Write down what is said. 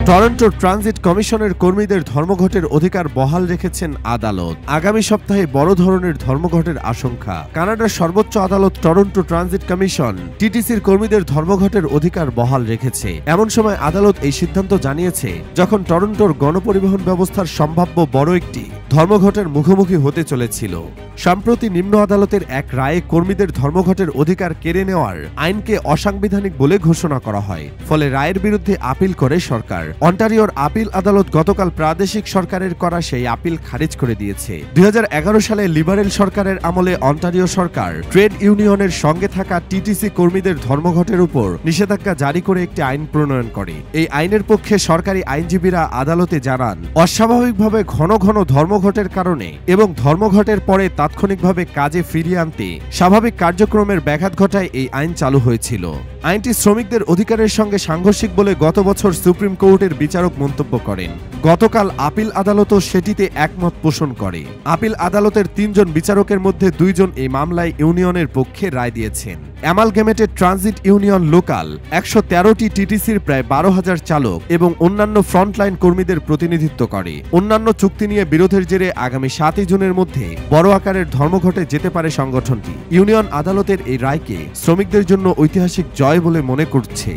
Toronto transit কমিশনের কর্মীদের ধর্মঘটের অধিকার বহাল রেখেছেন আদালত। আগামী সপ্তাহে বড় ধরনের ধর্মঘটের আশঙ্কা। কানাডার সর্বোচ্চ আদালত টরন্টো ট্রানজিট কমিশন টিটিসির কর্মীদের ধর্মঘটের অধিকার বহাল রেখেছে। এমন সময় আদালত এই সিদ্ধান্ত জানিয়েছে যখন টরন্টোর গণপরিবহন ব্যবস্থার সম্ভাব্য বড় একটি ধর্মঘটের মুখোমুখি হতে চলেছিল। সম্প্রতি নিম্ন আদালতের এক রায়ে কর্মীদের ধর্মঘটের অধিকার কেড়ে নেওয়ার আইনকে অসাংবিধানিক বলে ঘোষণা করা হয়। ফলে রায়ের বিরুদ্ধে আপিল করে সরকার। অন্টারিওর আপিল আদালত গতকাল প্রাদেশিক সরকারের করা সেই আপিল খারিজ করে দিয়েছে। 2011 সালে লিবারেল সরকারের আমলে অন্টারিও সরকার ট্রেড ইউনিয়নের সঙ্গে থাকা টিটিসি কর্মীদের ধর্মঘটের উপর নিষেধাজ্ঞা জারি করে একটি আইন প্রণয়ন করে। এই আইনের পক্ষে সরকারি আইনজীবীরা আদালতে জানান, অস্বাভাবিকভাবে ঘন ঘন ধর্মঘটের কারণে এবং ধর্মঘটের পরে তাৎক্ষণিকভাবে কাজে ফিরিয়ে আনতে স্বাভাবিক কার্যক্রমের ব্যাঘাত ঘটায় এই আইন চালু হয়েছিল। আইনটি শ্রমিকদের অধিকারের সঙ্গে সাংঘর্ষিক বলে গত বছর সুপ্রিম কোর্টের বিচারক মন্তব্য করেন। গতকাল আপিল আদালতও সেটিতে একমত পোষণ করে। আপিল আদালতের 3 জন বিচারকের মধ্যে 2 জন এই মামলায় ইউনিয়নের পক্ষে রায় দিয়েছেন। অ্যামালগেমেটেড ট্রানজিট ইউনিয়ন লোকাল 113টি টিটিসির প্রায় 12,000 চালক এবং অন্যান্য ফ্রন্টলাইন কর্মীদের প্রতিনিধিত্ব করে। অন্যান্য চুক্তি নিয়ে বিরোধের জেরে আগামী 7 জুনের মধ্যে বড় আকারের ধর্মঘটে যেতে পারে সংগঠনটি। ইউনিয়ন আদালতের এই রায়কে শ্রমিকদের জন্য ঐতিহাসিক জয় বলে মনে করছে।